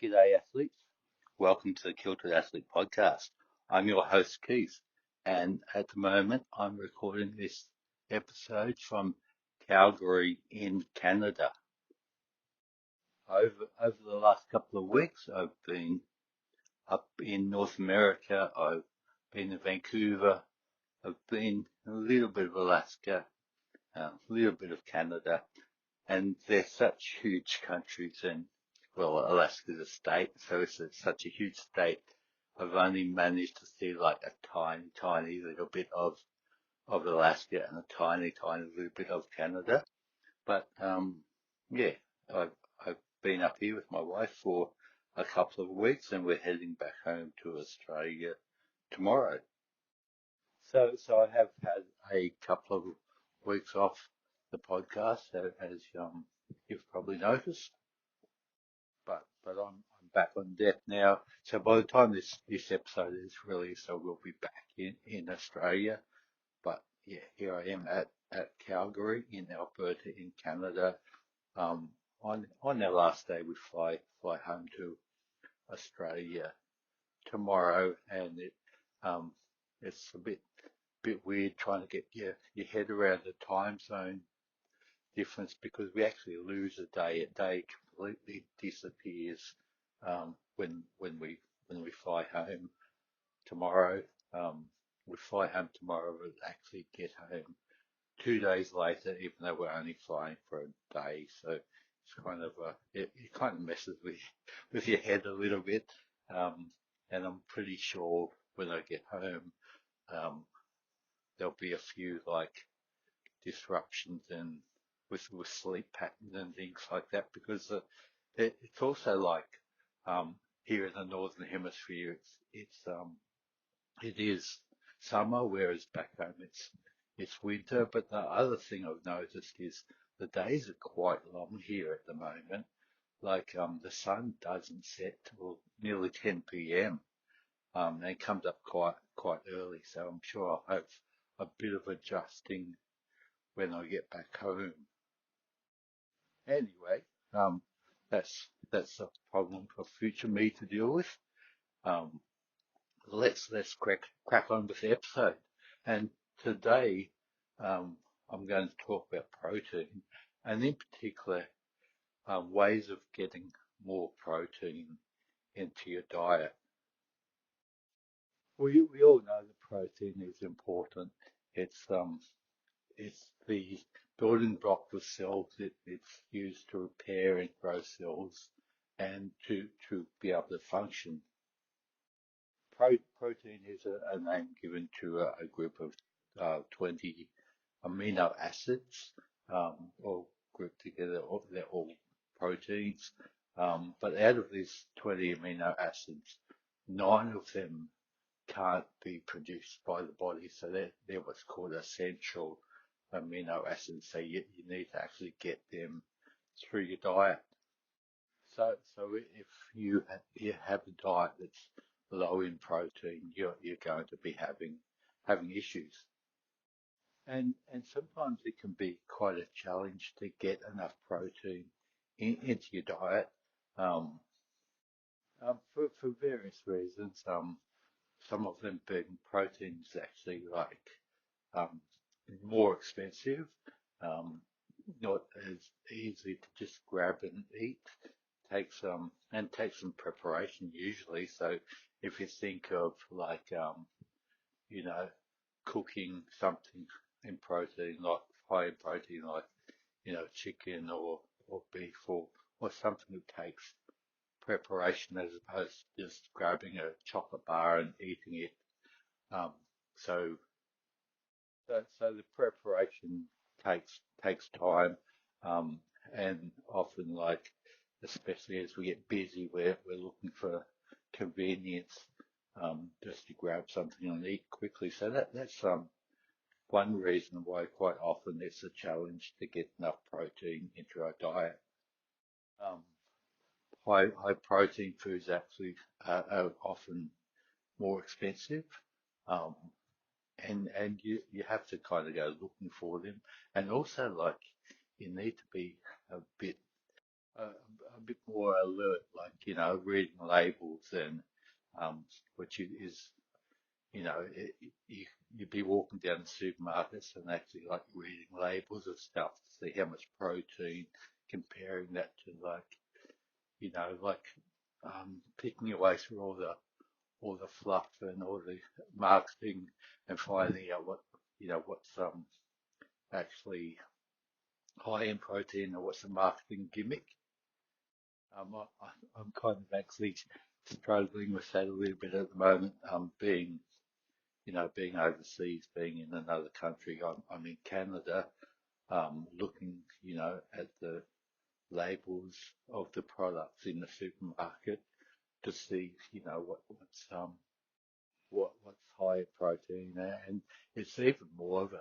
G'day, athletes. Welcome to the Kilted Athlete Podcast. I'm your host, Keith, and at the moment I'm recording this episode from Calgary in Canada. Over the last couple of weeks, I've been up in North America. I've been in Vancouver. I've been a little bit of Alaska, a little bit of Canada, and they're such huge countries. And well, Alaska's a state, so it's such a huge state. I've only managed to see like a tiny little bit of Alaska and a tiny little bit of Canada. But yeah, I've I've been up here with my wife for a couple of weeks, and we're heading back home to Australia tomorrow. So I have had a couple of weeks off the podcast, as you've probably noticed. But I'm back on deck now. So by the time this episode is released, I will be back in Australia. But yeah, here I am at Calgary in Alberta in Canada. On our last day, we fly home to Australia tomorrow, and it's a bit weird trying to get your head around the time zone difference, because we actually lose a day. A day completely disappears when we fly home tomorrow. Um, we fly home tomorrow, but actually get home 2 days later, even though we're only flying for a day. So it's kind of it kind of messes with your head a little bit. And I'm pretty sure when I get home, um, there'll be a few like disruptions and with sleep patterns and things like that, because it's also like here in the northern hemisphere it is summer, whereas back home it's winter. But the other thing I've noticed is the days are quite long here at the moment. Like the sun doesn't set till nearly 10 p.m. And it comes up quite early, so I'm sure I'll have a bit of adjusting when I get back home. Anyway, um, that's a problem for future me to deal with. Um, let's crack on with the episode. And today, um, I'm going to talk about protein, and in particular, ways of getting more protein into your diet. We all know that protein is important. It's it's the building block of cells. It's used to repair and grow cells and to be able to function. Protein is a name given to a group of 20 amino acids, all grouped together. They're all proteins. But out of these 20 amino acids, 9 of them can't be produced by the body. So they're what's called essential amino acids. So you need to actually get them through your diet. So if you have a diet that's low in protein, you're going to be having issues. And sometimes it can be quite a challenge to get enough protein into your diet, um, for various reasons. Some of them being protein is actually like um, more expensive, um, not as easy to just grab and eat. Takes some preparation usually. So if you think of like you know, cooking something in protein, like high in protein, like chicken or beef, or something that takes preparation as opposed to just grabbing a chocolate bar and eating it. Um, so so the preparation takes time, um, and often, like, especially as we get busy, we're looking for convenience, just to grab something and eat quickly. So that's one reason why quite often it's a challenge to get enough protein into our diet. Um, high protein foods actually are often more expensive. Um, and you have to kind of go looking for them, and also like you need to be a bit a bit more alert. Like reading labels and which is you'd be walking down the supermarkets and actually like reading labels of stuff to see how much protein, comparing that to like picking away through all the fluff and all the marketing and finding out what's actually high in protein or what's a marketing gimmick. I'm kind of actually struggling with that a little bit at the moment. Being overseas, being in another country. I'm in Canada, looking, at the labels of the products in the supermarket to see, what's high in protein, and it's even more of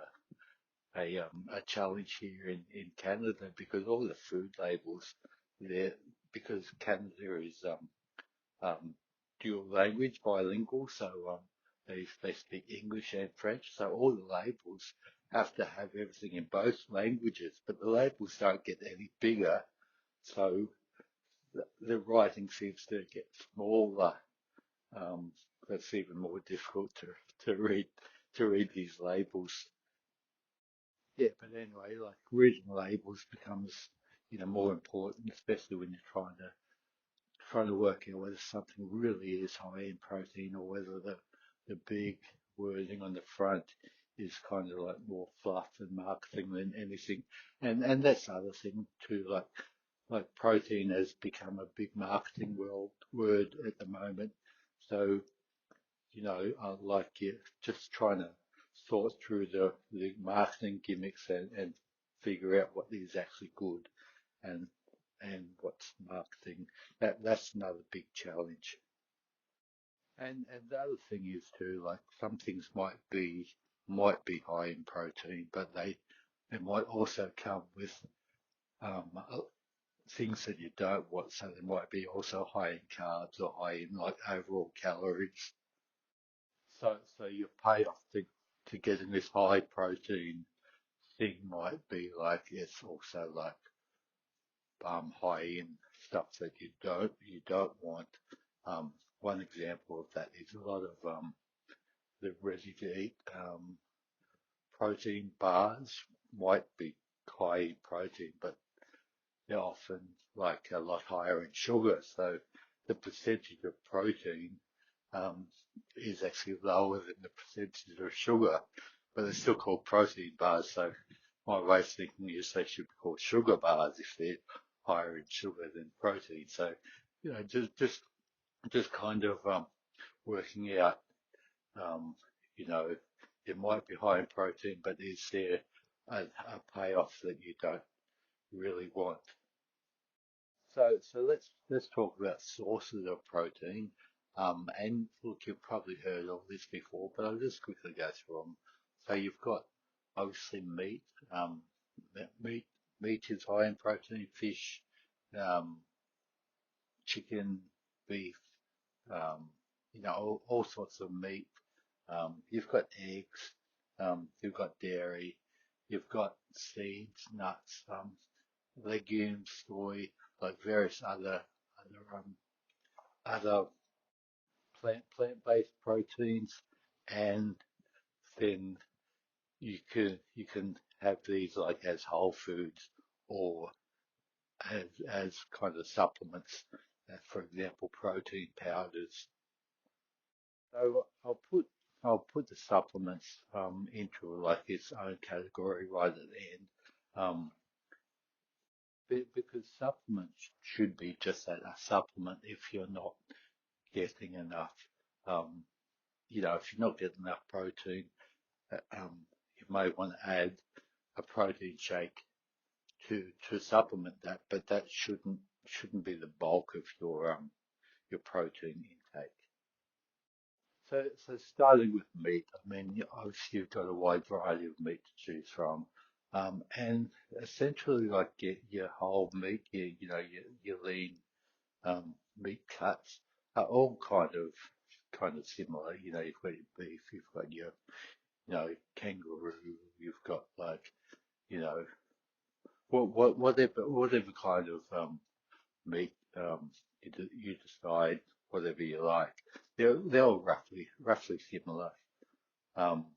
a challenge here in Canada because all the food labels there, because Canada is um, dual language, bilingual, so they speak English and French, so all the labels have to have everything in both languages, but the labels don't get any bigger, so the writing seems to get smaller. Um, that's even more difficult to read these labels. Yeah, but anyway, like reading labels becomes more important, especially when you're trying to work out whether something really is high in protein or whether the big wording on the front is kind of like more fluff and marketing than anything. And that's the other thing too, like protein has become a big marketing word at the moment. So, I like you just trying to sort through the marketing gimmicks and figure out what is actually good and what's marketing. That's another big challenge. And the other thing is too, like some things might be high in protein, but they might also come with things that you don't want. So they might be also high in carbs or high in like overall calories. So your payoff to getting this high protein thing might be like it's also like high in stuff that you don't want. One example of that is a lot of the ready to eat protein bars might be high in protein, but they're often like a lot higher in sugar. So the percentage of protein um, is actually lower than the percentage of sugar, but they're still called protein bars. So my way of thinking is they should be called sugar bars if they're higher in sugar than protein. So, just kind of working out, um, you know, it might be high in protein, but is there a payoff that you don't really want? So let's talk about sources of protein. And look, you've probably heard all this before, but I'll just quickly go through them. So you've got obviously meat. That meat is high in protein. Fish, um, chicken, beef, um, all sorts of meat. You've got eggs. You've got dairy. You've got seeds, nuts, legumes, soy, like various other plant-based proteins, and then you can have these like as whole foods or as kind of supplements, for example, protein powders. So I'll put the supplements into like its own category right at the end. Um, because supplements should be just that, a supplement if you're not getting enough. Um, if you're not getting enough protein, you may want to add a protein shake to supplement that, but that shouldn't be the bulk of your protein intake. So starting with meat, I mean, obviously you've got a wide variety of meat to choose from, and essentially like your whole meat, your lean meat cuts are all kind of similar. You've got your beef, you've got your kangaroo, you've got like you know whatever kind of meat you decide whatever you like. They're all roughly similar. Um,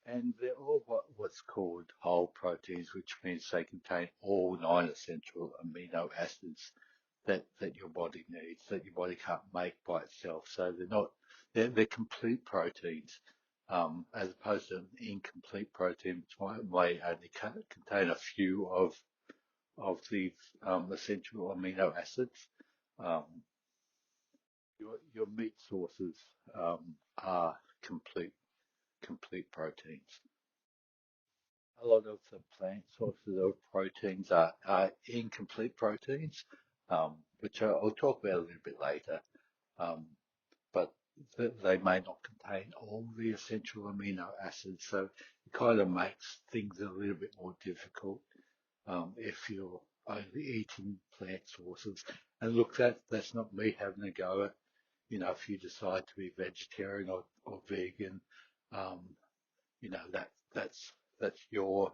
and they're all what's called whole proteins, which means they contain all nine essential amino acids that your body needs, that your body can't make by itself. So they're complete proteins, as opposed to an incomplete protein, which may only contain a few of these essential amino acids. Um, your meat sources are complete proteins. A lot of the plant sources of proteins are incomplete proteins, which I'll talk about a little bit later. Um, but they may not contain all the essential amino acids, so it kind of makes things a little bit more difficult if you're only eating plant sources. And look, that's not me having a go at, if you decide to be vegetarian or vegan, um, that's your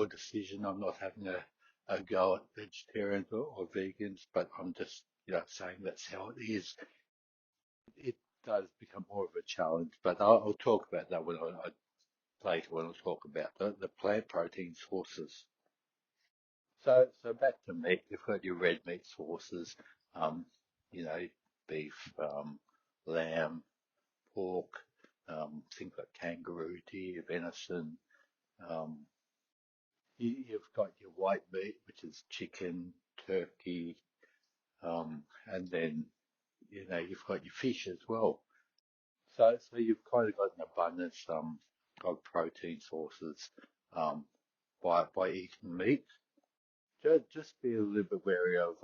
decision. I'm not having a go at vegetarians or vegans, but I'm just, saying that's how it is. It does become more of a challenge, but I'll talk about that later when I talk about the plant protein sources. So back to meat. You've got your red meat sources, um, you know, beef, lamb, pork, things like kangaroo, deer, venison. Um, you've got your white meat, which is chicken, turkey, and then you've got your fish as well. So you've kind of got an abundance of protein sources um, by eating meat. Just be a little bit wary of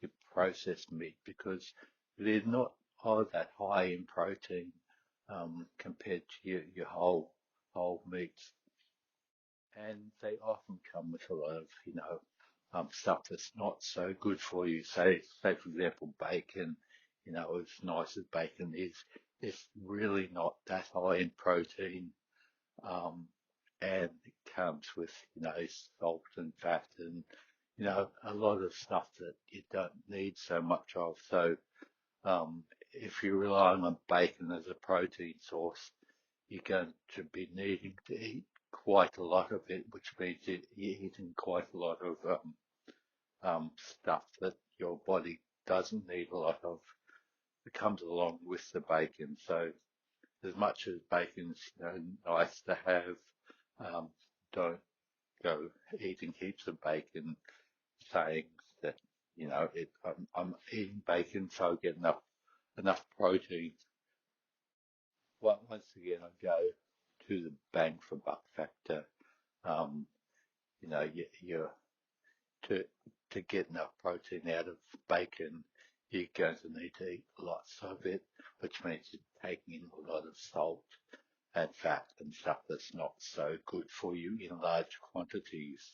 your processed meat because they're not all that high in protein compared to your whole meats, and they often come with a lot of stuff that's not so good for you. Say for example, bacon. As nice as bacon is, it's really not that high in protein, um, and it comes with salt and fat and a lot of stuff that you don't need so much of. So if you're relying on bacon as a protein source, you're going to be needing to eat quite a lot of it, which means you're eating quite a lot of stuff that your body doesn't need a lot of. It comes along with the bacon. So as much as bacon's nice to have, um, don't go eating heaps of bacon, saying that I'm eating bacon so I get enough protein. Well, once again, I go to the bang for buck factor. Um, you're to to get enough protein out of bacon, you're going to need to eat lots of it, which means you're taking in a lot of salt and fat and stuff that's not so good for you in large quantities.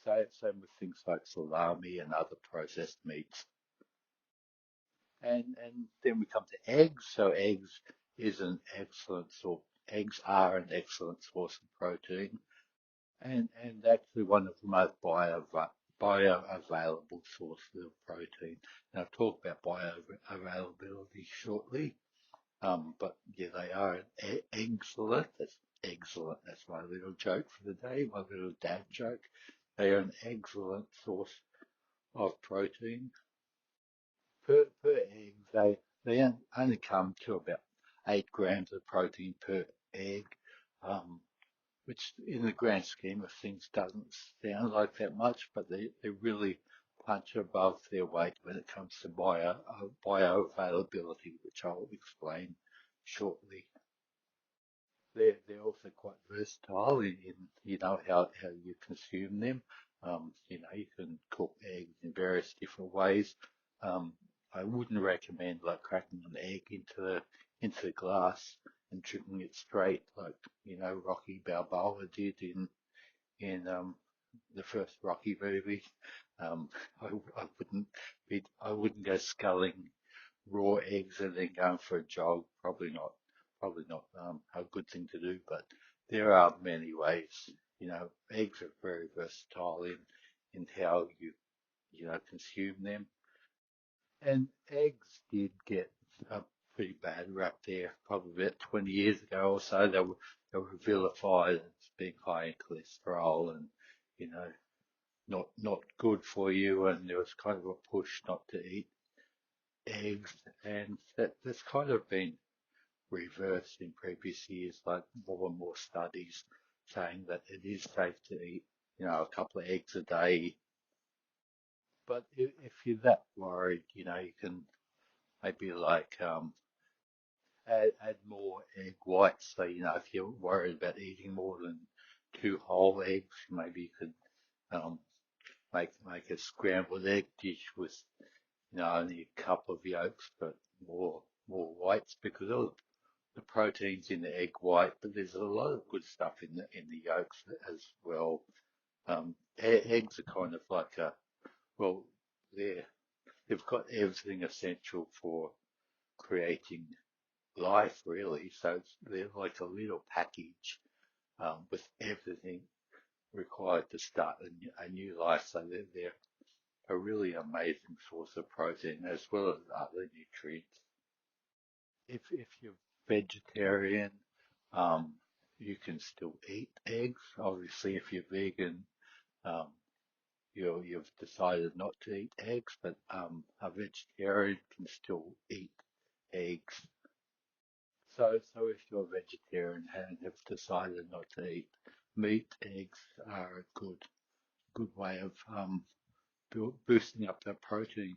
Same with things like salami and other processed meats. And then we come to eggs. So is an excellent source. Eggs are an excellent source of protein, and actually one of the most bioavailable sources of protein. And I'll talk about bioavailability shortly. But yeah, they are an excellent. That's excellent. That's my little joke for the day. My little dad joke. They are an excellent source of protein. Per egg, they only come to about 8 grams of protein per egg, um, which in the grand scheme of things doesn't sound like that much, but they really punch above their weight when it comes to bioavailability, which I'll explain shortly. They're also quite versatile in how you consume them. You can cook eggs in various different ways. Um, I wouldn't recommend like cracking an egg into the glass and drinking it straight like Rocky Balboa did in the first Rocky movie. Um, I wouldn't go sculling raw eggs and then going for a jog. Probably not a good thing to do. But there are many ways. Eggs are very versatile in how you consume them. And eggs did get a pretty bad rap there, probably about 20 years ago or so. They were vilified as being high in cholesterol and, you know, not good for you. And there was kind of a push not to eat eggs, and that's kind of been reversed in previous years, like more and more studies saying that it is safe to eat, a couple of eggs a day. But if you're that worried, you can maybe like add more egg whites. So, if you're worried about eating more than two whole eggs, maybe you could um, make a scrambled egg dish with only a cup of yolks, but more whites, because all the protein's in the egg white, but there's a lot of good stuff in the yolks as well. Eggs are kind of like well, they're they've got everything essential for creating life, really. So they're like a little package with everything required to start a new life. So they're a really amazing source of protein as well as other nutrients. If you're vegetarian, um, you can still eat eggs. Obviously, if you're vegan, um, you've decided not to eat eggs, but a vegetarian can still eat eggs. So if you're a vegetarian and have decided not to eat meat, eggs are a good way of boosting up that protein.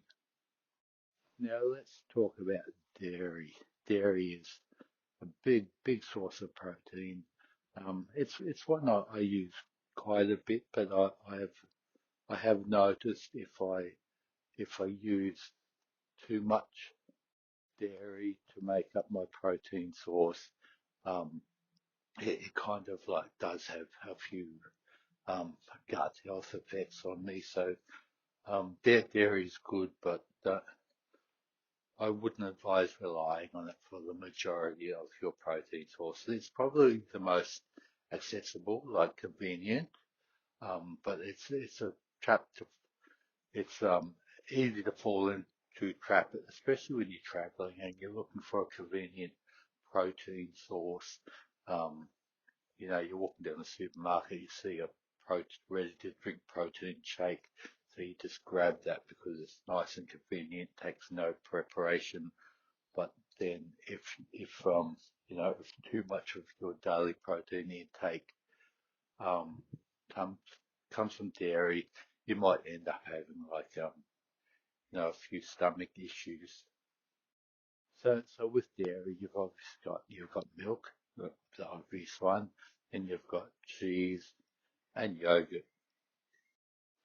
Now let's talk about dairy. Dairy is a big source of protein. It's one I use quite a bit, but I have noticed if I use too much dairy to make up my protein source, um, it kind of like does have a few um, gut health effects on me. So dairy is good, but I wouldn't advise relying on it for the majority of your protein sources. It's probably the most accessible, like convenient, but it's a trap to it's easy to fall into trap, especially when you're traveling and you're looking for a convenient protein source. Um, you're walking down the supermarket, you see a ready to drink protein shake, so you just grab that because it's nice and convenient, takes no preparation. But then if too much of your daily protein intake um, comes comes from dairy, you might end up having like a few stomach issues. So with dairy, you've got milk, the obvious one, and you've got cheese and yogurt.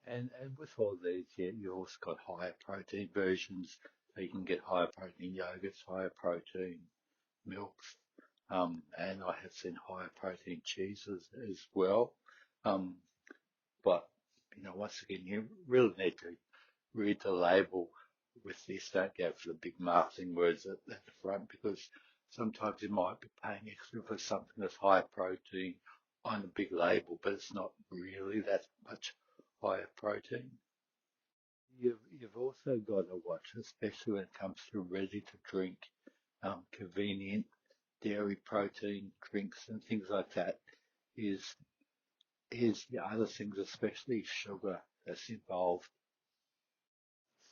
And with all these, yeah, you've also got higher protein versions. So you can get higher protein yogurts, higher protein milks, and I have seen higher protein cheeses as well. Um, but once again, you really need to read the label with this. Don't go for the big marketing words at the front, because sometimes you might be paying extra for something that's high protein on a big label, but it's not really that much higher protein. You've also got to watch, especially when it comes to ready to drink, convenient dairy protein drinks and things like that. Is the other things, especially sugar that's involved.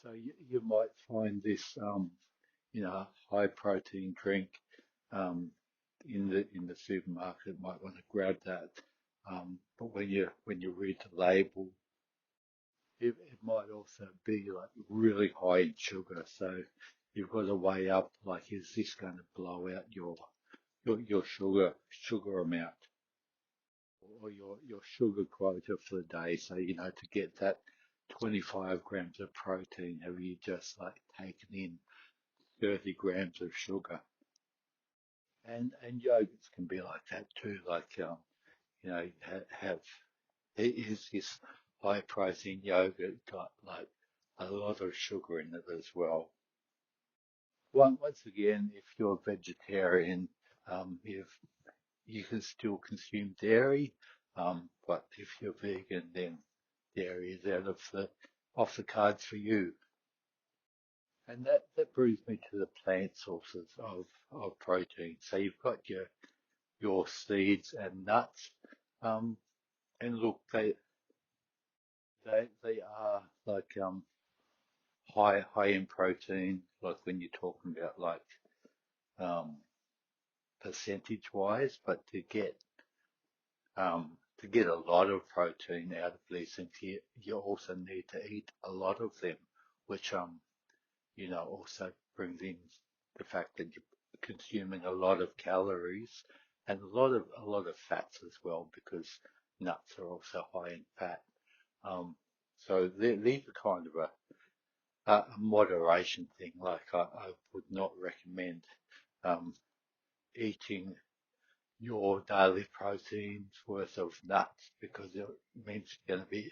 So you might find this, high protein drink in the supermarket. Might want to grab that, but when you read the label, it might also be like really high in sugar. So you've got to weigh up, like, is this going to blow out your sugar amount, or your sugar quota for the day? So to get that 25 grams of protein, have you just like taken in 30 grams of sugar? And yogurts can be like that too. Like have is this high protein yogurt got like a lot of sugar in it as well? Once again, if you're a vegetarian, if you can still consume dairy, but if you're vegan, then dairy is out of off the cards for you. And that brings me to the plant sources of protein. So you've got your seeds and nuts. Um, and look, they are like high in protein, like when you're talking about like um, percentage wise, but to get a lot of protein out of these things, you also need to eat a lot of them, which also brings in the fact that you're consuming a lot of calories and a lot of fats as well, because nuts are also high in fat. Um, so these are kind of a moderation thing. Like I would not recommend um, eating your daily proteins worth of nuts, because it means you're going to be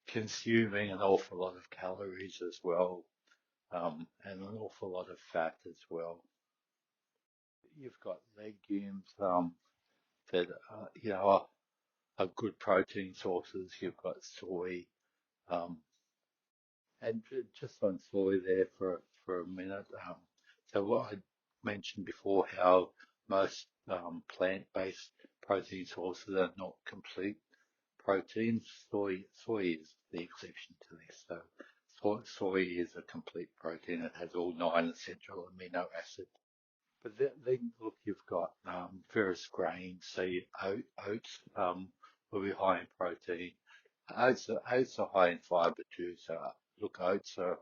consuming an awful lot of calories as well, and an awful lot of fat as well. You've got legumes that are good protein sources. You've got soy, um, and just on soy there for a minute. So what I mentioned before, how most plant-based protein sources are not complete proteins. Soy is the exception to this. So soy is a complete protein. It has all 9 essential amino acids. But then look, you've got various grains. So oats will be high in protein. Oats are high in fiber too. So look, oats are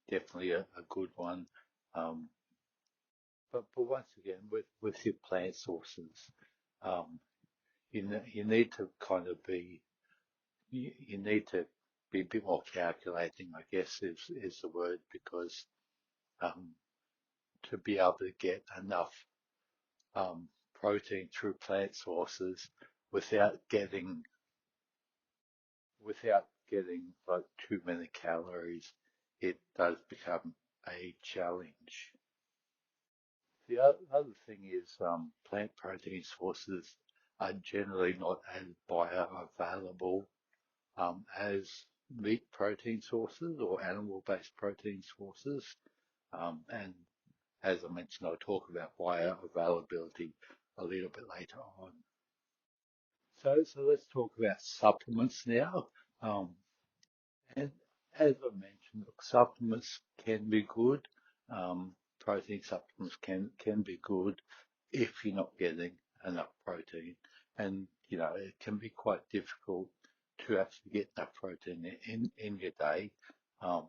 definitely a good one. Um, but once again, with your plant sources, um, you need to kind of you need to be a bit more calculating, I guess is the word, because um, to be able to get enough protein through plant sources without getting without getting like too many calories, it does become a challenge. The other thing is plant protein sources are generally not as bioavailable as meat protein sources or animal-based protein sources. And as I mentioned, I'll talk about bioavailability a little bit later on. So let's talk about supplements now. Um, and as I mentioned, look, supplements can be good. Protein supplements can be good if you're not getting enough protein. And, it can be quite difficult to actually get enough protein in your day. Um,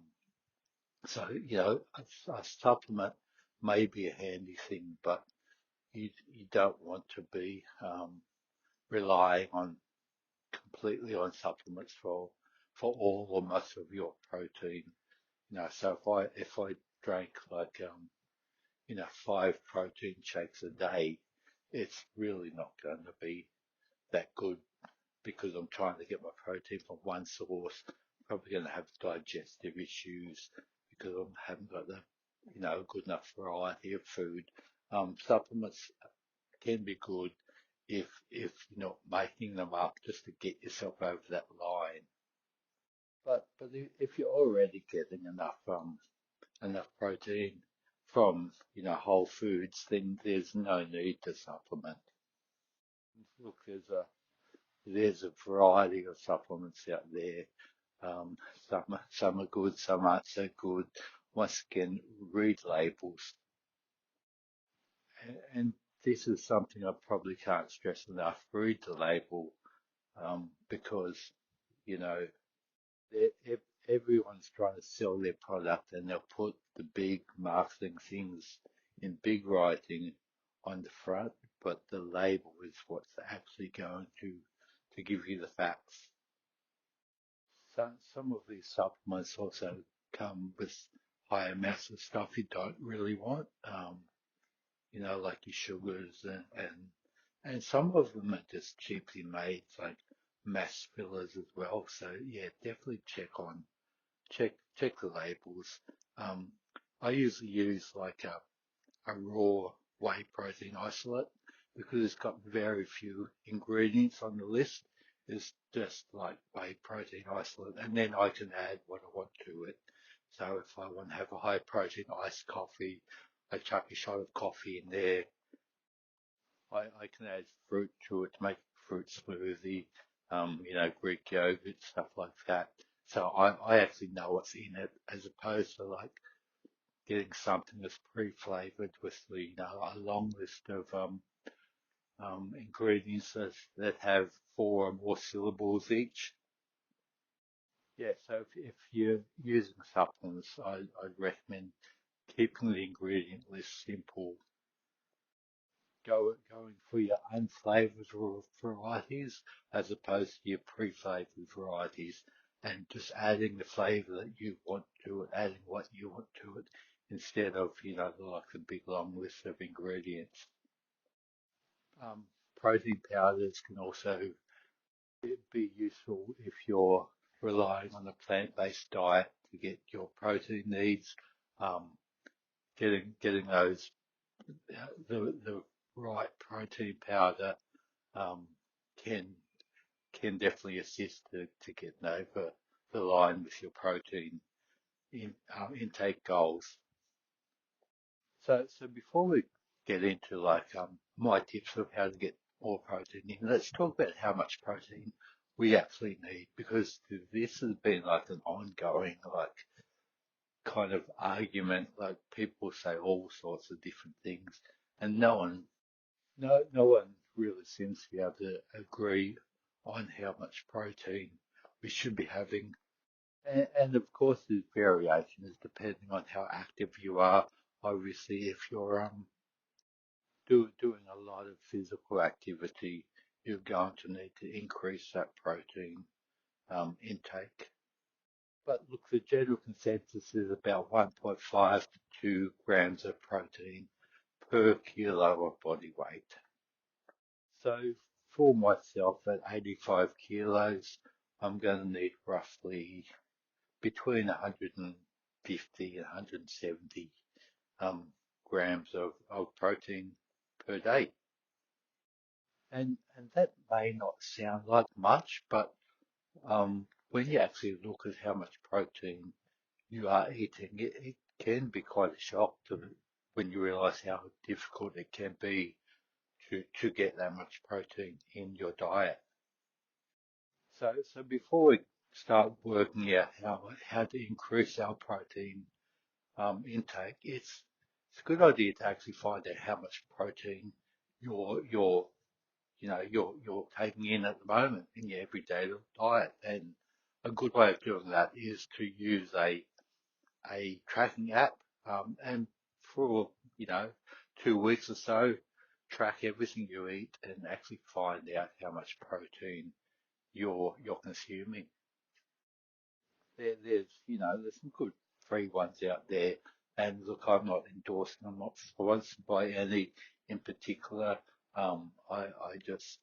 so, a supplement may be a handy thing, but you don't want to be relying on completely on supplements for all or most of your protein. So if I drank like 5 protein shakes a day, it's really not going to be that good, because I'm trying to get my protein from one source. Probably going to have digestive issues because I haven't got the good enough variety of food. Supplements can be good if you're not making them up just to get yourself over that line. But if you're already getting enough protein from whole foods, then there's no need to supplement. Look, there's a variety of supplements out there. Um, some are good, some aren't so good. Once again, read labels, and this is something I probably can't stress enough. Read the label, because you know everyone's trying to sell their product, and they'll put the big marketing things in big writing on the front, but the label is what's actually going to give you the facts. Some of these supplements also come with high amounts of stuff you don't really want, like your sugars and some of them are just cheaply made, like mass fillers as well. So yeah, definitely check the labels. Um, I usually use like a raw whey protein isolate because it's got very few ingredients on the list. is just like whey protein isolate, and then I can add what I want to it. So if I want to have a high protein iced coffee, I chuck a shot of coffee in there. I can add fruit to it to make a fruit smoothie, Greek yogurt, stuff like that. So I actually know what's in it as opposed to like getting something that's pre-flavored with a long list of ingredients that have four or more syllables each. Yeah, so if you're using supplements, I'd recommend keeping the ingredient list simple, going for your unflavored varieties as opposed to your pre-flavored varieties, and just adding the flavor that you want to it, adding what you want to it, instead of, like a big long list of ingredients. Um, Protein powders can also be useful if you're relying on a plant-based diet to get your protein needs. Um, getting those the right protein powder um, can definitely assist to getting over the line with your protein intake goals. So before we get into like my tips of how to get more protein in, let's talk about how much protein we actually need, because this has been like an ongoing like kind of argument. Like people say all sorts of different things, and no one really seems to be able to agree on how much protein we should be having. And of course, there's variations depending on how active you are. Obviously, if you're doing a lot of physical activity, you're going to need to increase that protein intake. But look, the general consensus is about 1.5 to 2 grams of protein per kilo of body weight. So for myself at 85 kilos, I'm going to need roughly between 150 and 170 grams of protein per day. And that may not sound like much, but when you actually look at how much protein you are eating, it can be quite a shock when you realize how difficult it can be to get that much protein in your diet. So before we start working out how to increase our protein intake, it's a good idea to actually find out how much protein you're you're taking in at the moment in your everyday diet. And a good way of doing that is to use a tracking app, and for 2 weeks or so, track everything you eat and actually find out how much protein you're consuming. There's some good free ones out there. And look, I'm not endorsing, I'm not sponsored by any in particular. I just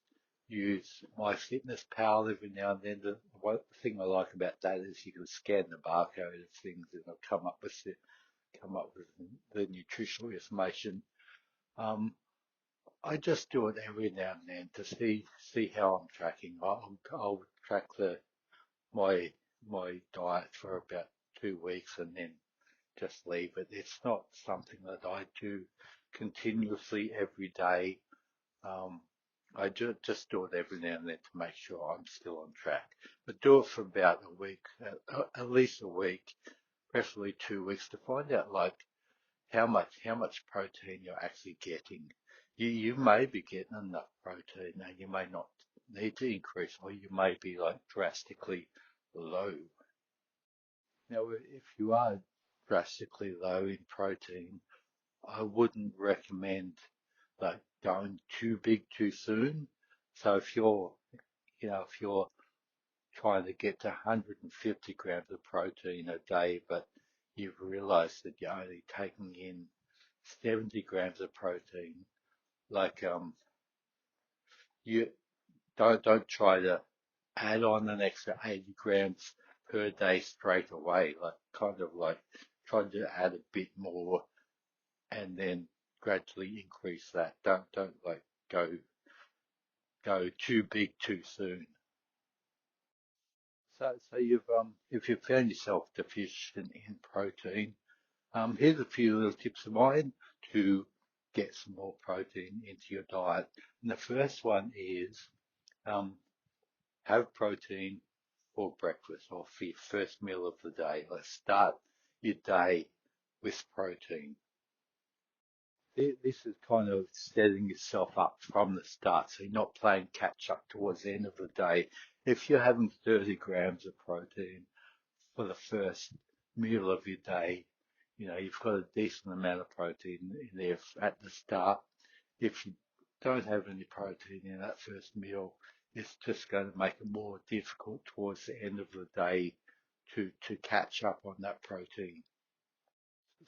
use MyFitnessPal every now and then. The one thing I like about that is you can scan the barcode of things and it'll come up with the nutritional information. Um, I just do it every now and then to see how I'm tracking. I'll track my my diet for about 2 weeks and then just leave it. It's not something that I do continuously every day. Um, I just do it every now and then to make sure I'm still on track. But do it for about a week, at least a week, preferably 2 weeks, to find out like how much protein you're actually getting. You may be getting enough protein and you may not need to increase, or you may be like drastically low. Now, if you are drastically low in protein, I wouldn't recommend like going too big too soon. So if you're trying to get to 150 grams of protein a day, but you've realized that you're only taking in 70 grams of protein, like you don't try to add on an extra 80 grams per day straight away, like kind of like trying to add a bit more and then gradually increase that. Don't like go too big too soon. So if you found yourself deficient in protein, here's a few little tips of mine to get some more protein into your diet. And the first one is um, have protein for breakfast or for your first meal of the day. Let's start your day with protein. This is kind of setting yourself up from the start, so you're not playing catch up towards the end of the day. If you're having 30 grams of protein for the first meal of your day, you know, you've got a decent amount of protein in there at the start. If you don't have any protein in that first meal, it's just going to make it more difficult towards the end of the day to catch up on that protein.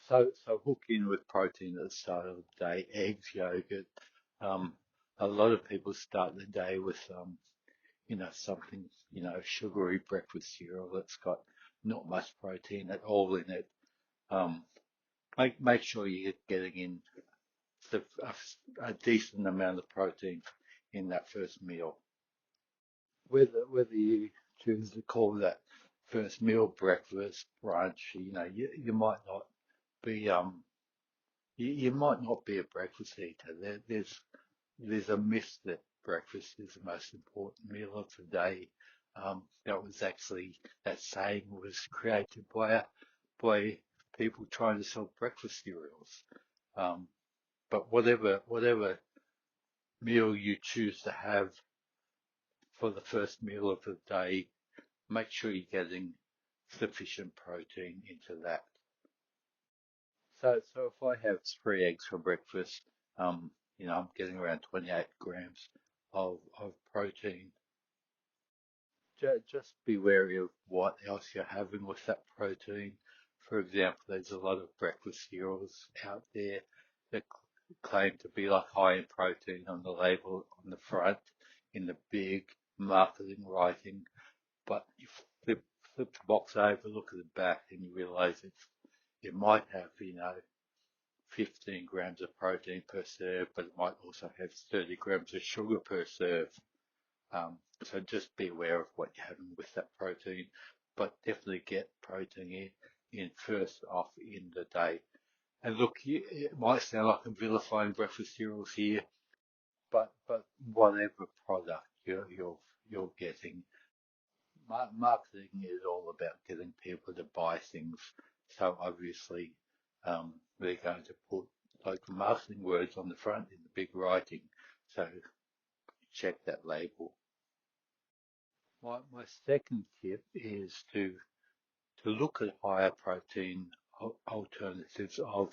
So hook in with protein at the start of the day, eggs, yogurt. Um, a lot of people start the day with, something, sugary breakfast cereal that's got not much protein at all in it. Um, make sure you're getting in a decent amount of protein in that first meal. Whether you choose to call that first meal breakfast, brunch, you might not be you might not be a breakfast eater. There's a myth that breakfast is the most important meal of the day. That saying was created by people trying to sell breakfast cereals. Um, but whatever meal you choose to have for the first meal of the day, make sure you're getting sufficient protein into that. So if I have 3 eggs for breakfast, I'm getting around 28 grams of protein. Just be wary of what else you're having with that protein. For example, there's a lot of breakfast cereals out there that claim to be like high in protein on the label on the front in the big marketing writing, but you flip the box over, look at the back, and you realize it might have, 15 grams of protein per serve, but it might also have 30 grams of sugar per serve. So just be aware of what you're having with that protein, but definitely get protein in first off in the day. And look, it might sound like I'm vilifying breakfast cereals here, but whatever product you're getting, marketing is all about getting people to buy things. So obviously, they're going to put local marketing words on the front in the big writing. So check that label. My second tip is to look at higher protein alternatives of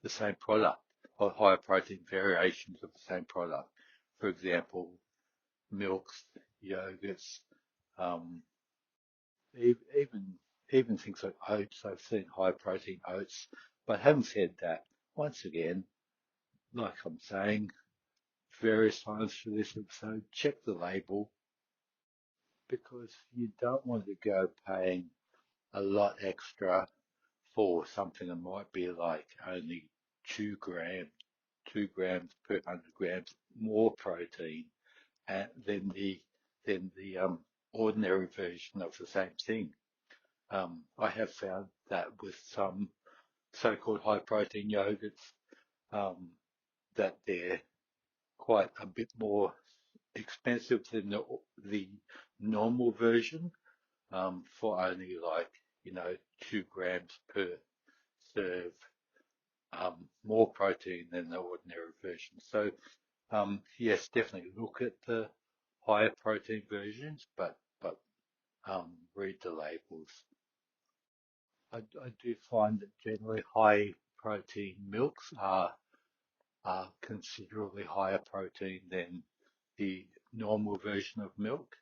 the same product or higher protein variations of the same product. For example, milks, yogurts, um, even even things like oats. I've seen high protein oats, but having said that, once again, like I'm saying various times for this episode, check the label because you don't want to go paying a lot extra for something that might be like only 2 grams per 100 grams more protein than the ordinary version of the same thing. I have found that with some so-called high protein yogurts, um, that they're quite a bit more expensive than the normal version, for only like, 2 grams per serve, more protein than the ordinary version. So, yes, definitely look at the higher protein versions, but read the labels. I do find that generally high protein milks are considerably higher protein than the normal version of milk.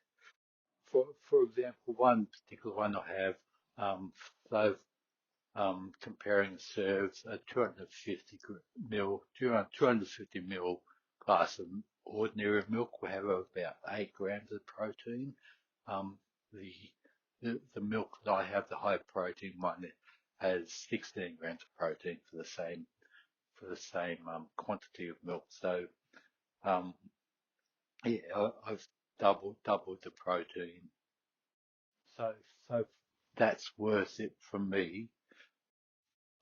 For example, one particular one I have, so comparing serves a 250 mil glass of ordinary milk will have about 8 grams of protein. Um, the, the milk that I have, the high protein one, has 16 grams of protein for the same quantity of milk. So um, yeah, I've doubled the protein. So, so that's worth it for me.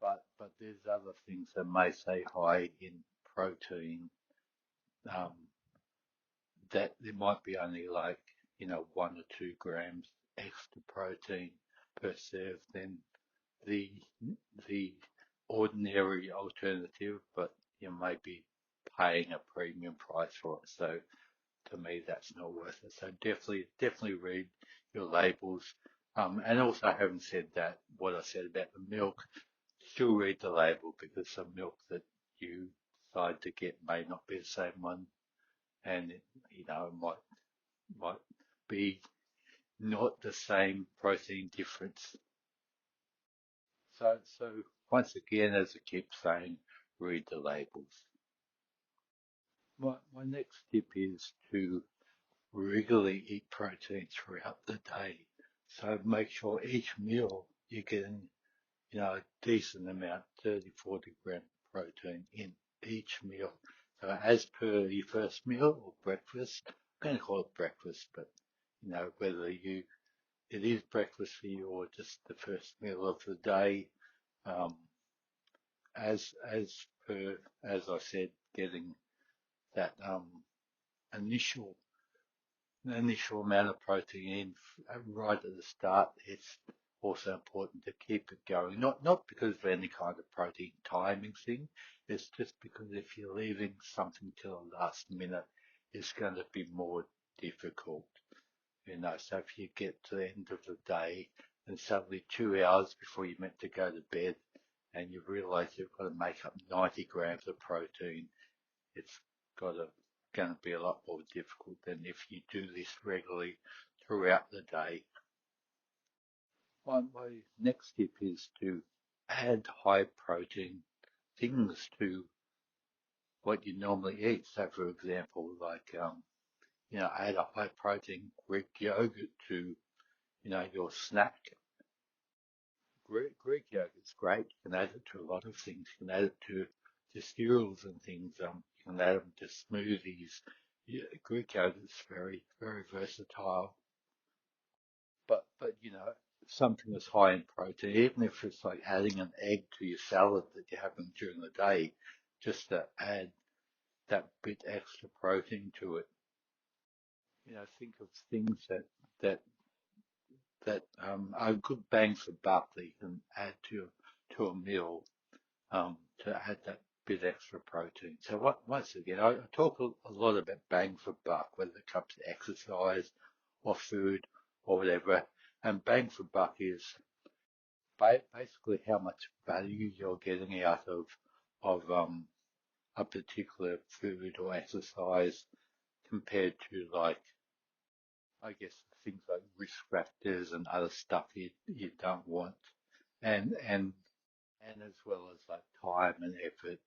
But there's other things that may say high in protein, um, that there might be only like, 1 or 2 grams extra protein per serve than the the ordinary alternative, but you may be paying a premium price for it. So to me, that's not worth it. So definitely read your labels. And also, having said that, what I said about the milk, still read the label, because some milk that you decide to get may not be the same one, and it might be not the same protein difference. So once again, as I keep saying, read the labels. My next tip is to regularly eat protein throughout the day. So make sure each meal you're getting, a decent amount, 30, 40 gram protein in each meal. So as per your first meal or breakfast, I'm going to call it breakfast, but whether it is breakfast for you or just the first meal of the day, um, as per, as I said, getting that initial initial amount of protein in right at the start. It's also important to keep it going. Not because of any kind of protein timing thing. It's just because if you're leaving something till the last minute, it's going to be more difficult. So if you get to the end of the day and suddenly 2 hours before you're meant to go to bed, and you realize you've got to make up 90 grams of protein, it's going to be a lot more difficult than if you do this regularly throughout the day. My next tip is to add high protein things to what you normally eat. So, for example, like, add a high protein Greek yogurt to, your snack. Greek yogurt's great. You can add it to a lot of things. You can add it to cereals and things. You can add them to smoothies. Yeah, Greek yogurt's very, very versatile. But something that's high in protein, even if it's like adding an egg to your salad that you're having during the day, just to add that bit extra protein to it. Think of things that are good bang for buck that you can add to a meal, to add that bit extra protein. So once again, I talk a lot about bang for buck, whether it comes to exercise or food or whatever. And bang for buck is basically how much value you're getting out of a particular food or exercise compared to, like, I guess, things like risk factors and other stuff you don't want, and as well as like time and effort.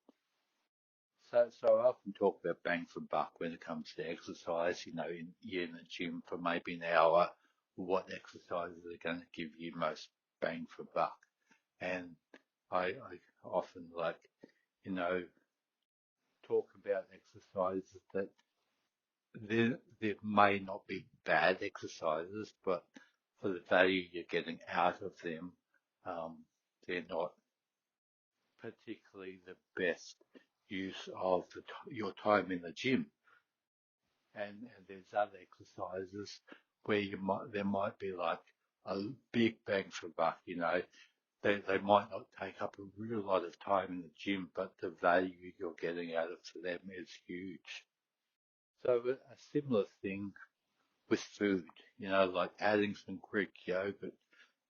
So I often talk about bang for buck when it comes to exercise. You're in the gym for maybe an hour. What exercises are going to give you most bang for buck? And I often, like, you know, talk about exercises that there may not be bad exercises, but for the value you're getting out of them, um, they're not particularly the best use of your time in the gym. And there's other exercises where there might be like a big bang for buck. They might not take up a real lot of time in the gym, but the value you're getting out of them is huge. So a similar thing with food, like adding some Greek yogurt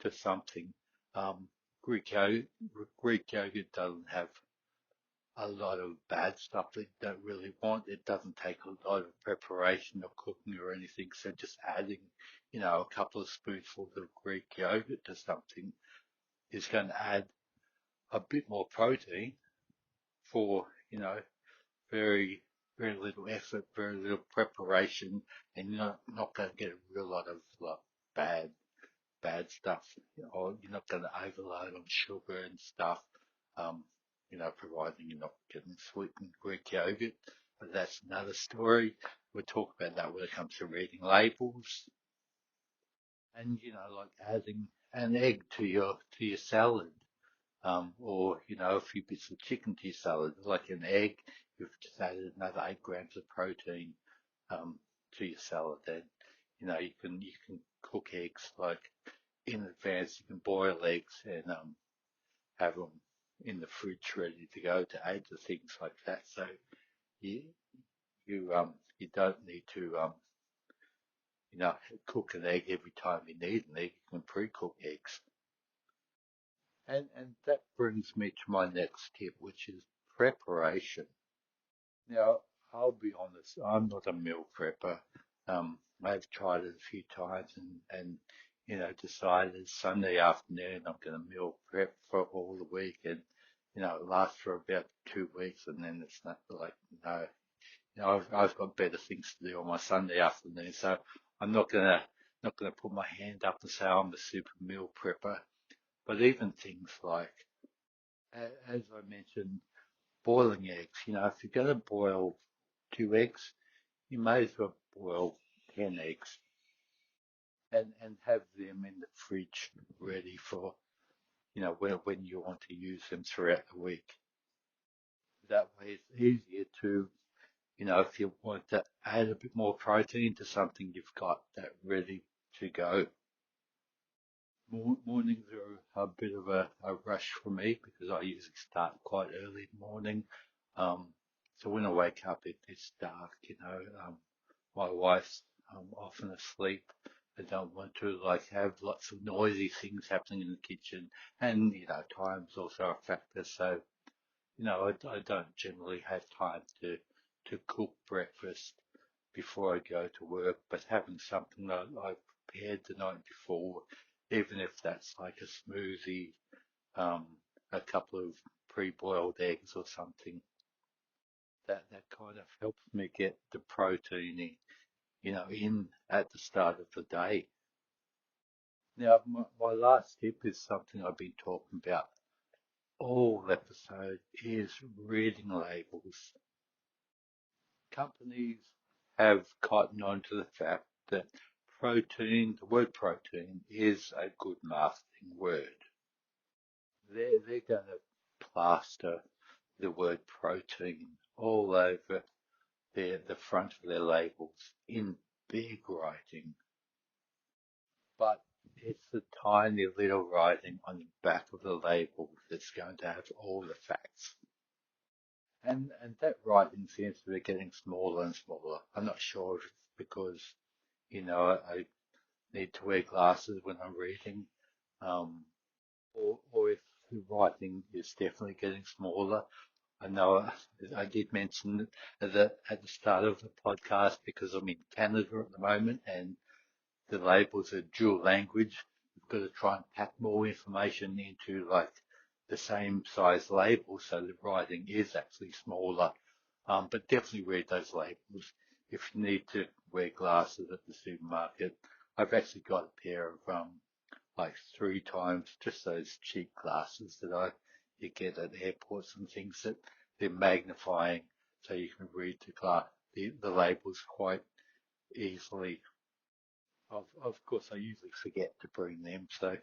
to something. Um, Greek yogurt, Greek yogurt doesn't have a lot of bad stuff that you don't really want. It doesn't take a lot of preparation or cooking or anything. So just adding, a couple of spoonfuls of Greek yogurt to something is going to add a bit more protein for, very, very little effort, very little preparation, and you're not going to get a real lot of like bad, bad stuff, or you're not going to overload on sugar and stuff, um, providing you're not getting sweetened Greek yogurt. But that's another story. We'll talk about that when it comes to reading labels. And like adding an egg to your salad, or a few bits of chicken to your salad, like an egg. You've just added another 8 grams of protein um, to your salad. Then you can cook eggs like in advance. You can boil eggs and have them in the fridge ready to go to add to things like that. So you you don't need to cook an egg every time you need an egg. You can pre-cook eggs. And that brings me to my next tip, which is preparation. Now, I'll be honest, I'm not a meal prepper. I've tried it a few times and decided Sunday afternoon I'm going to meal prep for all the week, and it lasts for about 2 weeks, and then it's not like, no, I've got better things to do on my Sunday afternoon, so I'm not gonna put my hand up and say I'm a super meal prepper. But even things like, as I mentioned, boiling eggs. If you're going to boil 2 eggs, you may as well boil 10 eggs and have them in the fridge ready for, when you want to use them throughout the week. That way it's easier to, if you want to add a bit more protein to something, you've got that ready to go. Mornings are a bit of a rush for me because I usually start quite early in the morning. Um, so when I wake up, it's dark. My wife's often asleep. I don't want to have lots of noisy things happening in the kitchen, and time's also a factor. So I don't generally have time to cook breakfast before I go to work, but having something that I've prepared the night before, even if that's like a smoothie, um, a couple of pre-boiled eggs or something, that kind of helps me get the protein in at the start of the day. Now, my last tip is something I've been talking about all episode is reading labels. Companies have cottoned on to the fact that the word protein is a good marketing word. They're going to plaster the word protein all over the front of their labels in big writing, but it's the tiny little writing on the back of the label that's going to have all the facts. And that writing seems to be getting smaller and smaller. I'm not sure if it's because, I need to wear glasses when I'm reading, um, or if the writing is definitely getting smaller. I know I did mention that at the start of the podcast because I'm in Canada at the moment and the labels are dual language. We've got to try and pack more information into the same size label, so the writing is actually smaller. But definitely read those labels. If you need to wear glasses at the supermarket, I've actually got a pair of 3 times just those cheap glasses that you get at airports and things that they're magnifying, so you can read the labels quite easily. Of course, I usually forget to bring them, so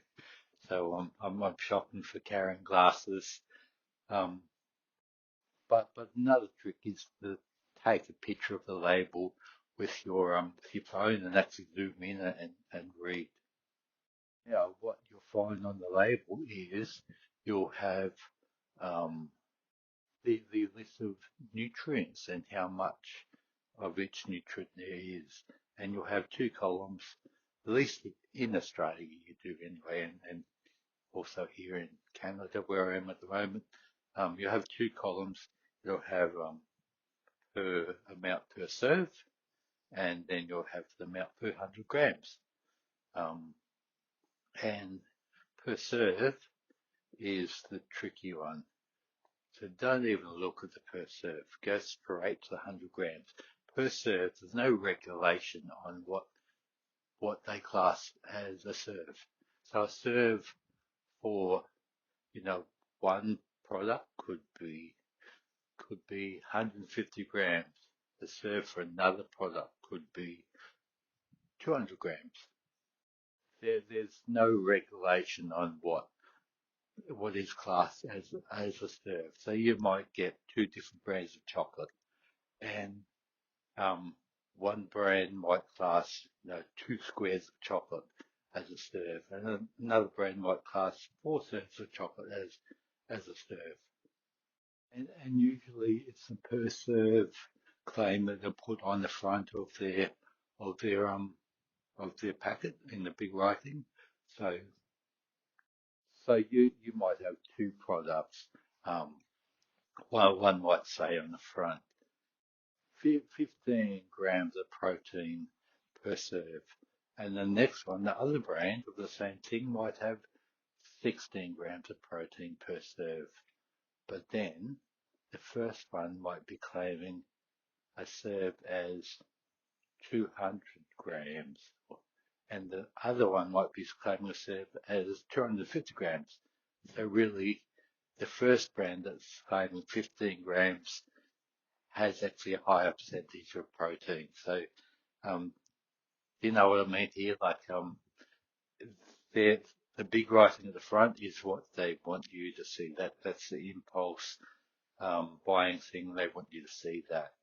I'm shopping for carrying glasses. Um, but another trick is to take a picture of the label with your phone and actually zoom in and read. What you'll find on the label is you'll have um, the list of nutrients and how much of each nutrient there is, and you'll have 2 columns. At least in Australia you do anyway, and also here in Canada where I am at the moment, you have 2 columns. You'll have per amount per serve, and then you'll have the amount per 100 grams. Um, and per serve is the tricky one. So don't even look at the per serve. Go straight to the 100 grams. Per serve, there's no regulation on what they class as a serve. So a serve for, one product could be 150 grams. The serve for another product could be 200 grams. there's no regulation on what is classed as a serve. So you might get two different brands of chocolate, and um, one brand might class, 2 squares of chocolate as a serve, and another brand might class 4 serves of chocolate as a serve. And usually it's a per serve claim that they put on the front of their of their packet in the big writing. So you might have two products. Um, one might say on the front, 15 grams of protein per serve. And the next one, the other brand of the same thing, might have 16 grams of protein per serve. But then the first one might be claiming a serve as 200 grams, and the other one might be claiming a serve as 250 grams. So really, the first brand that's claiming 15 grams has actually a higher percentage of protein. So, um, you know what I mean here? Like, the big writing at the front is what they want you to see. That's the impulse buying thing. They want you to see that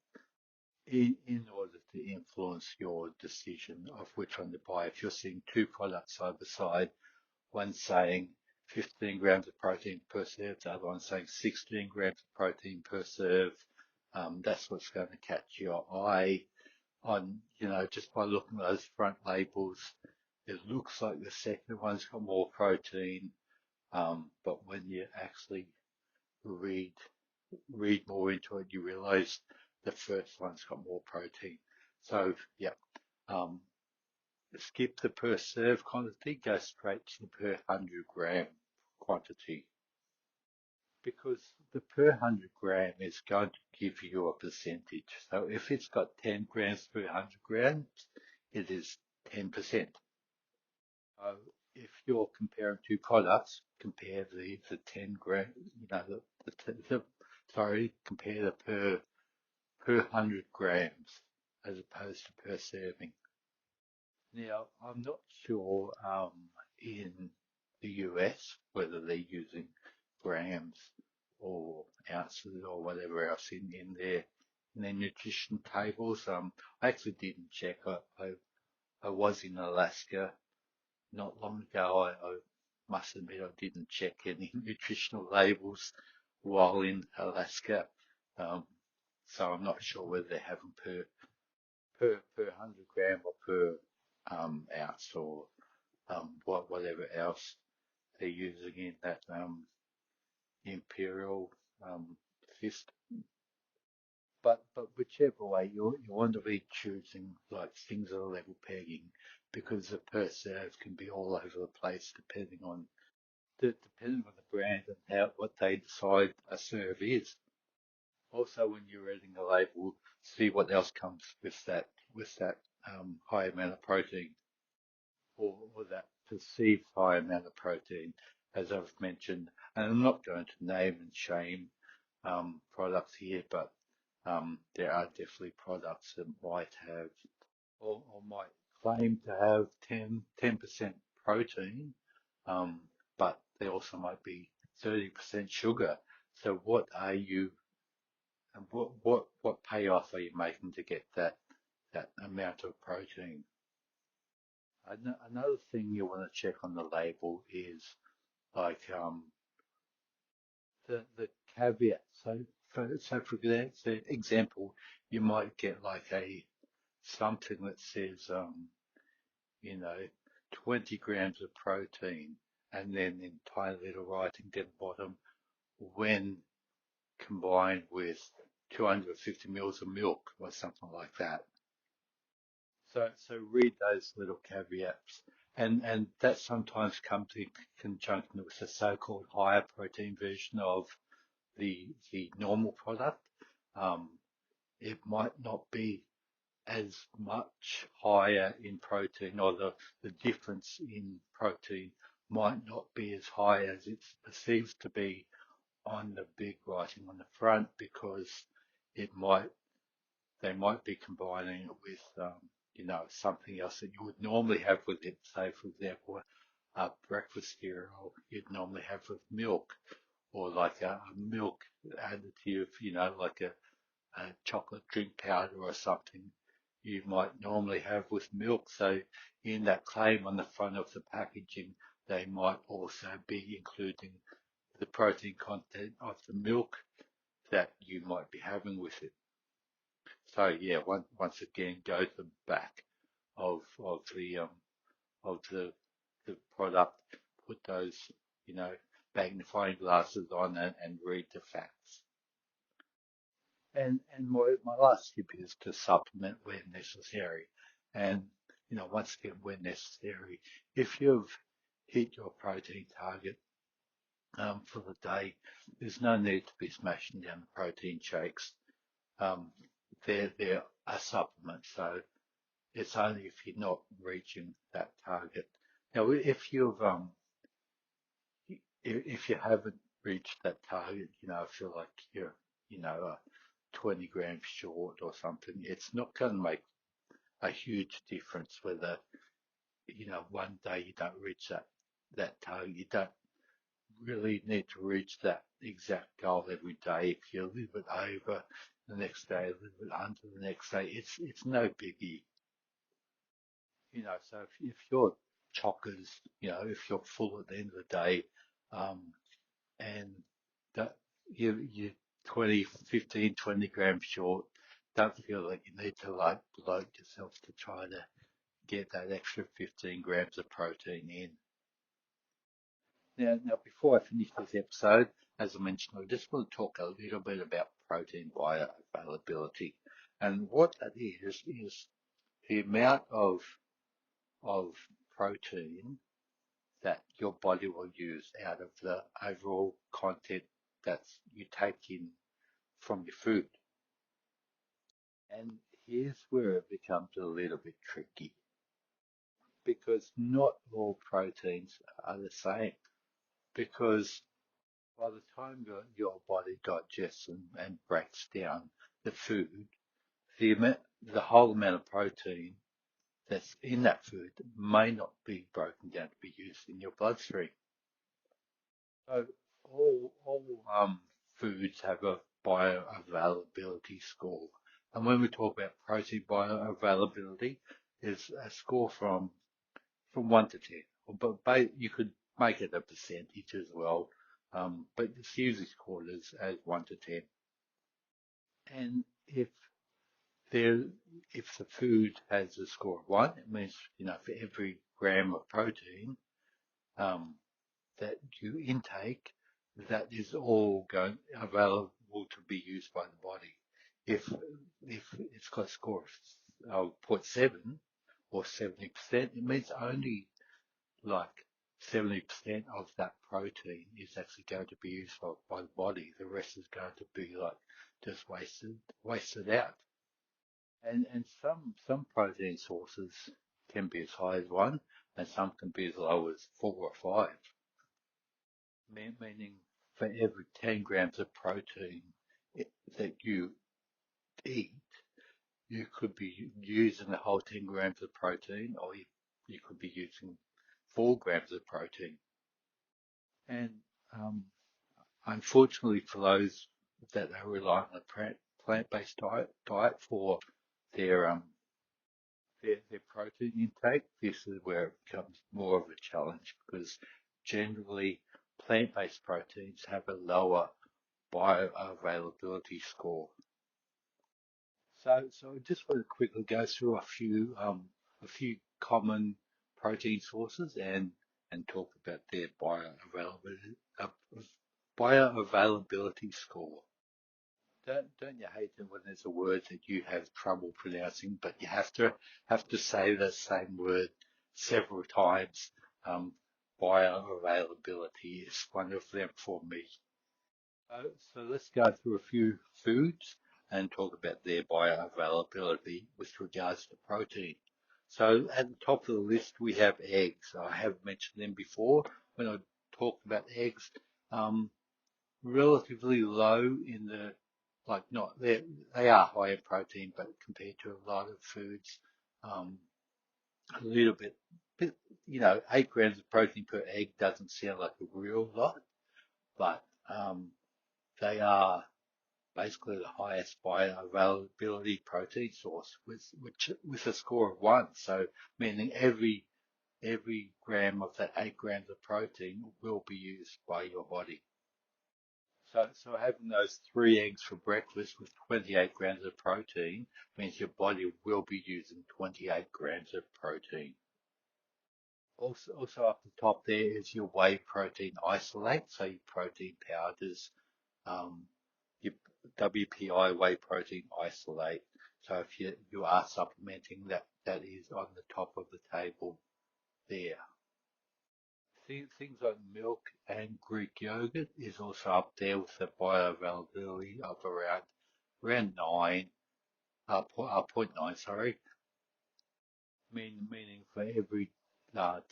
in order to influence your decision of which one to buy. If you're seeing two products side by side, one saying 15 grams of protein per serve, the other one saying 16 grams of protein per serve, that's what's going to catch your eye on, just by looking at those front labels. It looks like the second one's got more protein, but when you actually read more into it, you realize the first one's got more protein. So, yeah, um, skip the per serve quantity, go straight to the per 100 gram quantity, because the per 100 gram is going to give you a percentage. So if it's got 10 grams per 100 grams, it is 10%. So if you're comparing two products, compare the 10 gram, compare the per 100 grams as opposed to per serving. Now, I'm not sure in the US whether they're using grams or ounces or whatever else in their nutrition tables. I actually didn't check. I was in Alaska not long ago. I must admit I didn't check any nutritional labels while in Alaska. Um, so I'm not sure whether they're having per 100 gram or per ounce or whatever else they're using in that imperial system. But whichever way you want to be choosing, like, things that are level pegging, because the per serve can be all over the place depending on the brand and what they decide a serve is. Also, when you're reading a label, see what else comes with that high amount of protein, or that perceived high amount of protein, as I've mentioned. And I'm not going to name and shame products here, but there are definitely products that might have or might claim to have 10% protein, um, but they also might be 30% sugar. So what are you, and what payoff are you making to get that amount of protein? Another thing you want to check on the label is, like, the caveat. For example, you might get like something that says, you know, 20 grams of protein, and then in tiny little writing down the bottom, when combined with 250 mils of milk or something like that. So read those little caveats, and that sometimes comes in conjunction with the so-called higher protein version of the normal product. Um, it might not be as much higher in protein, or the difference in protein might not be as high as it's perceived to be on the big writing on the front, because it might they might be combining it with something else that you would normally have with it. Say, for example, a breakfast cereal you'd normally have with milk, or like a milk additive, like a chocolate drink powder or something you might normally have with milk. So in that claim on the front of the packaging, they might also be including the protein content of the milk that you might be having with it. So yeah, once again, go to the back of the product, put those you know magnifying glasses on and read the facts. And my last tip is to supplement where necessary. And once again, where necessary, if you've hit your protein target for the day, there's no need to be smashing down the protein shakes. Um, they're a supplement, so it's only if you're not reaching that target. Now, if you haven't reached that target, I feel like you're, 20 grams short or something, it's not going to make a huge difference whether, one day you don't reach that target. You don't really need to reach that exact goal every day. If you're a little bit over the next day, a little bit under the next day, it's no biggie. So if you're chockers, if you're full at the end of the day, um, and that you 20, 15, 20 grams short, don't feel like you need to like bloat yourself to try to get that extra 15 grams of protein in. Now, before I finish this episode, as I mentioned, I just want to talk a little bit about protein bioavailability. And what that is the amount of protein that your body will use out of the overall content that you take in from your food. And here's where it becomes a little bit tricky because not all proteins are the same. Because by the time your body digests and breaks down the food, the whole amount of protein that's in that food may not be broken down to be used in your bloodstream. So all foods have a bioavailability score. And when we talk about protein bioavailability, it's a score from 1 to 10. But you could make it a percentage as well. But it's usually scored as 1 to 10. And there, if the food has a score of 1, it means, for every gram of protein, that you intake, that is all available to be used by the body. If it's got a score of 0.7 or 70%, it means only like 70% of that protein is actually going to be used by the body. The rest is going to be like just wasted out. And some protein sources can be as high as 1, and some can be as low as 4 or 5. Meaning for every 10 grams of protein that you eat, you could be using the whole 10 grams of protein, or you could be using 4 grams of protein. And unfortunately, for those that are relying on a plant-based diet for their their protein intake, this is where it becomes more of a challenge because generally plant-based proteins have a lower bioavailability score. So I just want to quickly go through a few common protein sources and talk about their bioavailability score. Don't you hate it when there's a word that you have trouble pronouncing, but you have to say the same word several times? Bioavailability is one of them for me. So let's go through a few foods and talk about their bioavailability with regards to protein. So at the top of the list, we have eggs. I have mentioned them before when I talked about eggs. Relatively low in not they are high in protein, but compared to a lot of foods, Um, a little bit, 8 grams of protein per egg doesn't sound like a real lot, but they are basically the highest bioavailability protein source with a score of 1. So meaning every gram of that 8 grams of protein will be used by your body. So having those 3 eggs for breakfast with 28 grams of protein means your body will be using 28 grams of protein. Also up the top there is your whey protein isolate, so your protein powders, um, your WPI whey protein isolate. So if you are supplementing, that is on the top of the table there. Things like milk and Greek yogurt is also up there with the bioavailability of around 9, 0.9, sorry, meaning for every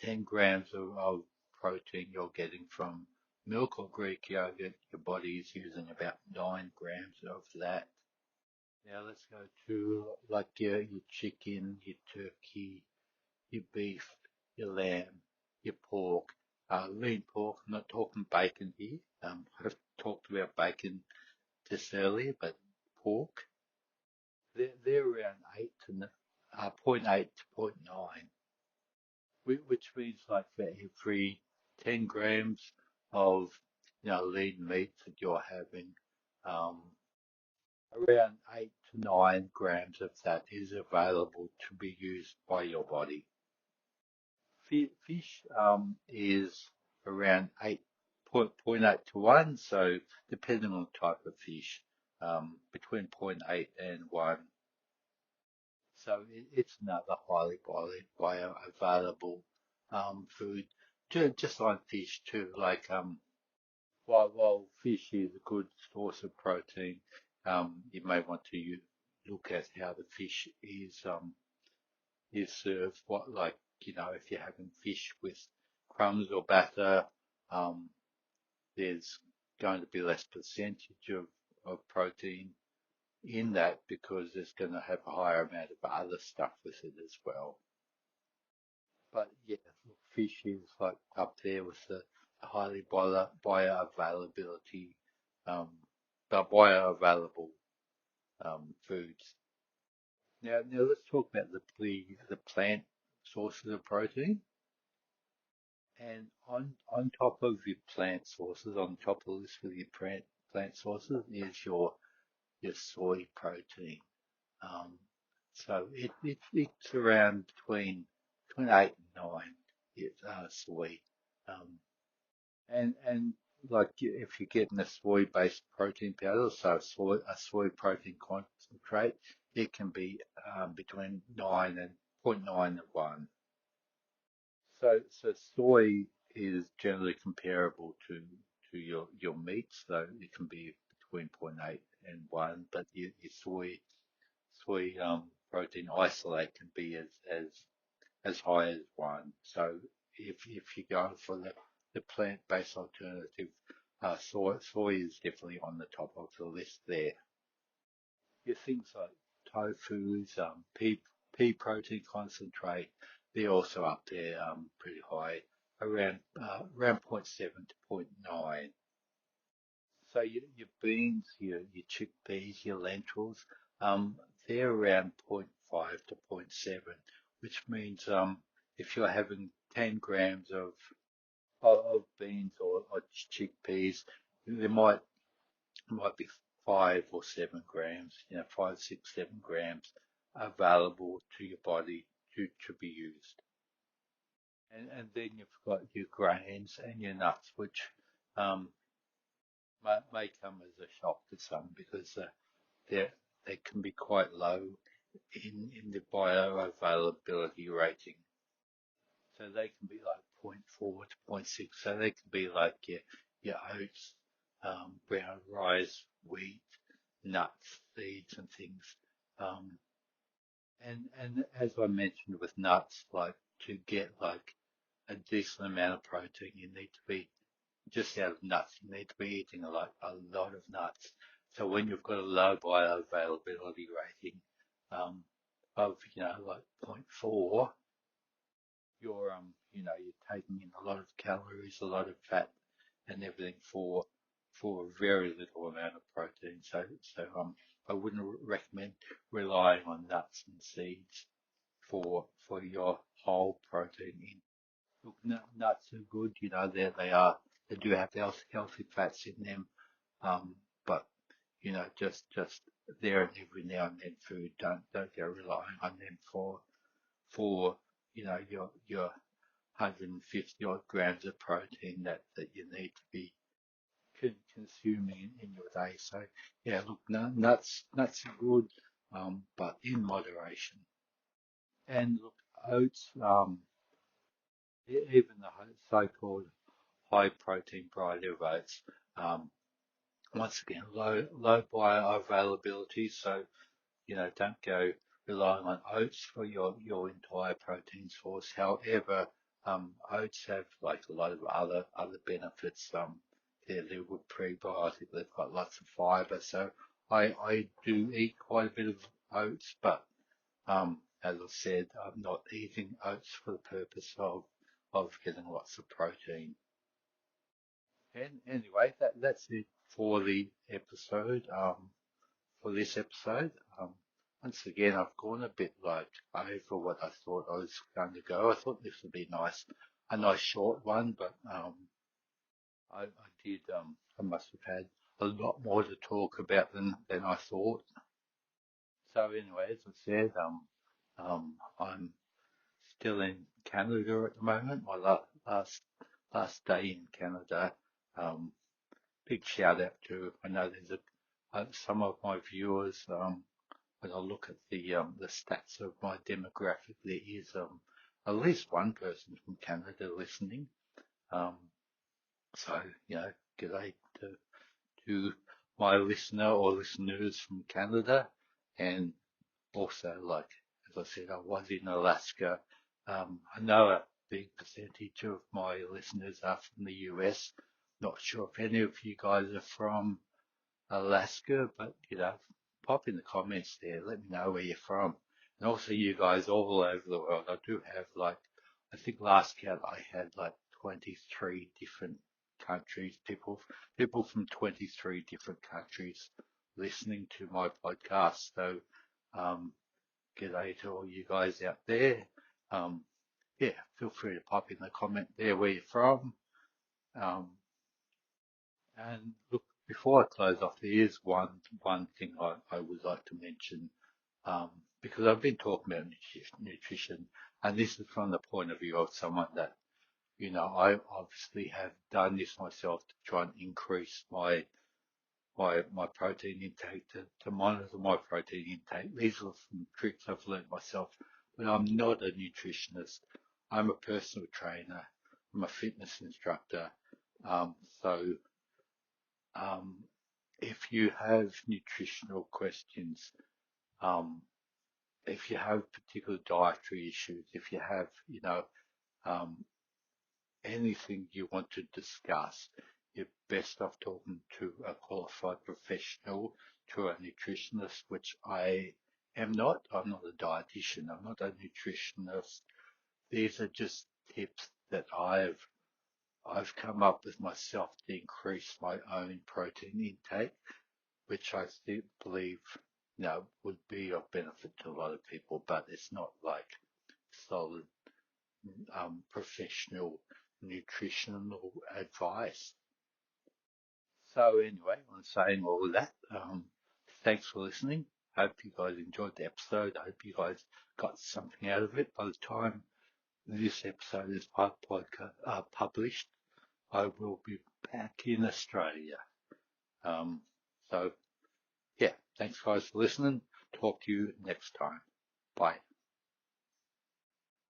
10 grams of protein you're getting from milk or Greek yogurt, your body is using about 9 grams of that. Now let's go to like your chicken, your turkey, your beef, your lamb, your pork, lean pork. I'm not talking bacon here. I've talked about bacon just earlier, but pork, they're around 0.8 to zero point 0.9, which means like for every 10 grams of lean meat that you're having, um, around 8 to 9 grams of that is available to be used by your body. Fish is around 0.8 to 1, so depending on the type of fish, between zero point 0.8 and 1. So it's another highly bioavailable food, just like fish too. Like while fish is a good source of protein, you may want to look at how the fish is served. If you're having fish with crumbs or batter, um, there's going to be less percentage of protein in that because it's going to have a higher amount of other stuff with it as well. But yeah, fish is like up there with the highly bioavailability, um, the bioavailable foods. Now let's talk about the plant sources of protein. And on top of your plant sources, on top of the list with your plant sources is your soy protein. Um, so it's around between 8 and 9. It's soy. Um, and like if you're getting a soy-based protein powder, so a soy protein concentrate, it can be between 9 and zero point 0.9 and 1. So soy is generally comparable to your meats, though it can be between zero point 0.8 and 1, but your soy protein isolate can be as high as 1. So if you're going for the plant-based alternative, soy is definitely on the top of the list there. Your things like tofu's, pea protein concentrate, they're also up there, pretty high, around zero point 0.7 to zero point 0.9. So your beans, your chickpeas, your lentils, they're around zero point 0.5 to zero point 0.7, which means if you're having 10 grams of beans or chickpeas, there might be 5 or 7 grams, 5, 6, 7 grams available to your body to be used. And then you've got your grains and your nuts, which um, may come as a shock to some because they they can be quite low in the bioavailability rating. So they can be like zero point 0.4 to zero point 0.6. So they can be like your oats, brown rice, wheat, nuts, seeds, and things. Um, and as I mentioned with nuts, like to get like a decent amount of protein, you need to be just out of nuts. You need to be eating like a lot of nuts. So when you've got a low bioavailability rating, um, like 0.4, you're taking in a lot of calories, a lot of fat, and everything for a very little amount of protein. So I wouldn't recommend relying on nuts and seeds for your whole protein in. Look, nuts are good, they do have healthy fats in them, but just there and every now and then food. Don't go relying on them for your 150 odd grams of protein that you need to be consuming in your day. So yeah, look, nuts are good, but in moderation. And look, oats, even the so-called high protein variety of oats, um, once again, low bioavailability. So don't go relying on oats for your entire protein source. However, oats have like a lot of other benefits. They're good prebiotic. They've got lots of fiber. So I do eat quite a bit of oats, but as I said, I'm not eating oats for the purpose of getting lots of protein. And anyway, that's it for the episode. For this episode. Once again, I've gone a bit like over what I thought I was going to go. I thought this would be a nice short one, but I did. I must have had a lot more to talk about than I thought. So anyway, as I said, I'm still in Canada at the moment. My last day in Canada. Um, Big shout out to. I know there's some of my viewers. When I look at the stats of my demographic, there is at least one person from Canada listening. Um, so g'day to my listener or listeners from Canada, and also like as I said, I was in Alaska. I know a big percentage of my listeners are from the US. Not sure if any of you guys are from Alaska, but pop in the comments there. Let me know where you're from, and also you guys all over the world. I do have I think last count I had like 23 different countries, people from 23 different countries listening to my podcast. So, um, g'day to all you guys out there. Um, yeah, feel free to pop in the comment there where you're from. Um, and look, before I close off, there is one thing I would like to mention, because I've been talking about nutrition, and this is from the point of view of someone that, I obviously have done this myself to try and increase my protein intake, to monitor my protein intake. These are some tricks I've learned myself, but I'm not a nutritionist. I'm a personal trainer. I'm a fitness instructor. So um, if you have nutritional questions, um, if you have particular dietary issues, if you have, um, anything you want to discuss, you're best off talking to a qualified professional, to a nutritionist, which I am not. I'm not a dietitian. I'm not a nutritionist. These are just tips that I've come up with myself to increase my own protein intake, which I believe, would be of benefit to a lot of people, but it's not like solid, professional nutritional advice. So anyway, I'm saying all of that. Thanks for listening. Hope you guys enjoyed the episode. I hope you guys got something out of it. By the time this episode is published, I will be back in Australia. Um, so yeah, thanks guys for listening. Talk to you next time. Bye.